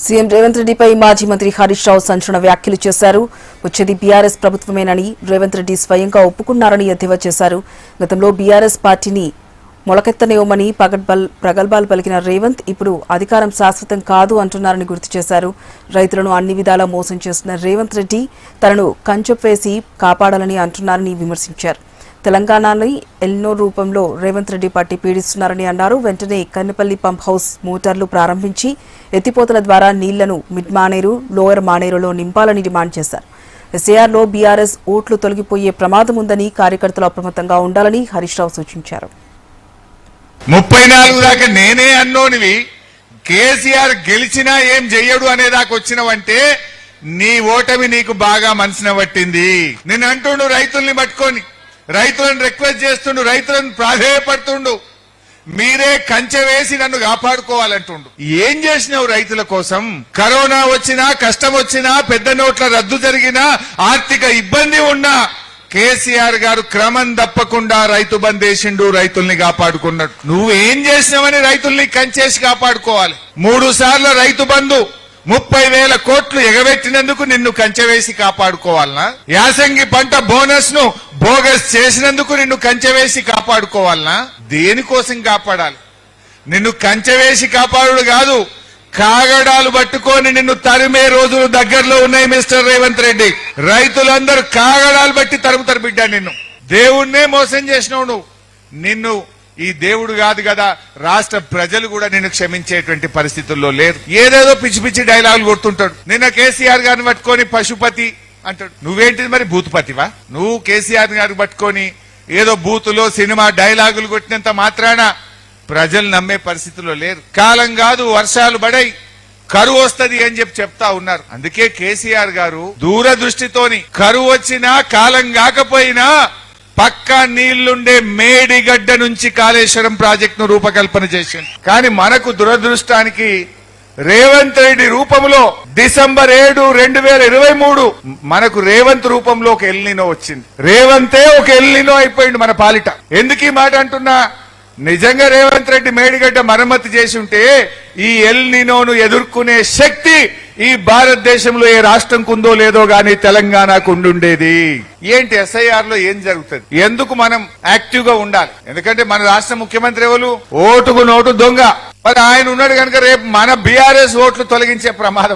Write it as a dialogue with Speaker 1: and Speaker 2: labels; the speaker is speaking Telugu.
Speaker 1: సీఎం రేవంత్ రెడ్డిపై మాజీ మంత్రి హరీష్ రావు సంచలన వ్యాఖ్యలు చేశారు. వచ్చేది బీఆర్ఎస్ ప్రభుత్వమేనని రేవంత్ రెడ్డి స్వయంగా ఒప్పుకున్నారని ఎద్దేవా చేశారు. గతంలో బీఆర్ఎస్ పార్టీని మొలకెత్తనివ్వమని ప్రగల్భాలు పలికిన రేవంత్ ఇప్పుడు అధికారం శాశ్వతం కాదు అంటున్నారని గుర్తు చేశారు. రైతులను అన్ని విధాలా మోసం చేస్తున్న రేవంత్ రెడ్డి తనను కంచెప్ వేసి కాపాడాలని అంటున్నారని విమర్శించారు. తెలంగాణని ఎల్నో రూపంలో రేవంత్ రెడ్డి పార్టీ పీడిస్తున్నారని అన్నారు. వెంటనే కన్నెపల్లి పంప్ హౌస్ మోటార్లు ప్రారంభించి ఎత్తిపోతల ద్వారా నీళ్లను మిడ్ మానేరు, లోయర్ మానేరులో నింపాలని డిమాండ్ చేశారు. ఎస్ఏఆర్లో బీఆర్ఎస్ ఓట్లు తొలగిపోయే ప్రమాదం ఉందని కార్యకర్తలు అప్రమత్తంగా ఉండాలని హరీష్ రావు సూచించారు.
Speaker 2: 34 దాకా నేనే అన్నోనివి కేసీఆర్ గెలిచినా ఏం చెయ్యడు అనేదాకా వచ్చినవంటే నీ ఓటమి నీకు బాగా మనసున పట్టింది. నేను అంటుండు రైతుల్ని పట్టుకొని రైతులను రిక్వెస్ట్ చేస్తుండు, రైతులను ప్రాధేయపడుతుండు, మీరే కంచె వేసి నన్ను కాపాడుకోవాలంటుండు. ఏం చేసినావు రైతుల కోసం? కరోనా వచ్చినా, కష్టం వచ్చినా, పెద్ద నోట్ల రద్దు జరిగినా, ఆర్థిక ఇబ్బంది ఉన్నా కేసీఆర్ గారు క్రమం తప్పకుండా రైతు బంద్ వేసిండు, రైతుల్ని కాపాడుకున్నాడు. నువ్వేం చేసినావని రైతుల్ని కంచేసి కాపాడుకోవాలి? 3 సార్లు రైతు బంధు 30,000 కోట్లు ఎగబెట్టినందుకు నిన్ను కంచె వేసి కాపాడుకోవాలనా? యాసంగి పంట బోనస్ ను బోగస్ చేసినందుకు నిన్ను కంచె వేసి కాపాడుకోవాలనా? దేనికోసం కాపాడాలి? నిన్ను కంచె వేసి కాపాడు కాదు, కాగడాలు పట్టుకొని నిన్ను తరిమే రోజులు దగ్గరలో ఉన్నాయి మిస్టర్ రేవంత్ రెడ్డి. రైతులందరూ కాగడాలు బట్టి తరుముతారు బిడ్డ. నిన్ను దేవుణ్ణే మోసం చేసినావు నువ్వు. నిన్ను ఈ దేవుడు కాదు కదా, రాష్ట్ర ప్రజలు కూడా నిన్ను క్షమించేటువంటి పరిస్థితుల్లో లేరు. ఏదేదో పిచ్చి పిచ్చి డైలాగులు కొడుతుంటాడు. నిన్న కేసీఆర్ గారిని పట్టుకొని పశుపతి అంటాడు. నువ్వేంటిది మరి భూతపతివా? నువ్వు కేసీఆర్ గారిని పట్టుకొని ఏదో బూతులో సినిమా డైలాగులు కొట్టినంత మాత్రాన ప్రజలు నమ్మే పరిస్థితుల్లో లేరు. కాలం కాదు, వర్షాలు పడై కరువు వస్తది అని చెప్తా ఉన్నారు. అందుకే కేసీఆర్ గారు దూరదృష్టితోని కరువు వచ్చినా కాలం కాకపోయినా పక్కా నీళ్లుండే మేడిగడ్డ నుంచి కాళేశ్వరం ప్రాజెక్టును రూపకల్పన చేసింది. కానీ మనకు దురదృష్టానికి రేవంత్ రెడ్డి రూపంలో డిసెంబర్ 7, 2023 మనకు రేవంత్ రూపంలో ఒక ఎల్నినో వచ్చింది. రేవంతే ఒక ఎల్నినో అయిపోయింది మన పాలిట. ఎందుకు ఈ మాట అంటున్నా? నిజంగా రేవంత్ రెడ్డి మేడిగడ్డ మరమ్మతు చేసి ఉంటే ఈ ఎల్నినోను ఎదుర్కొనే శక్తి ఈ భారతదేశంలో ఏ రాష్ట్రంకు ఉందో లేదో గానీ తెలంగాణకు ఉండుండేది. ఏంటి ఎస్ఐఆర్ లో ఏం జరుగుతుంది? ఎందుకు మనం యాక్టివ్ గా ఉండాలి? ఎందుకంటే మన రాష్ట్ర ముఖ్యమంత్రి ఎవరు? ఓటుకు నోటు దొంగ. మరి ఆయన ఉన్నాడు కనుక రేపు మన బీఆర్ఎస్ ఓట్లు తొలగించే ప్రమాదం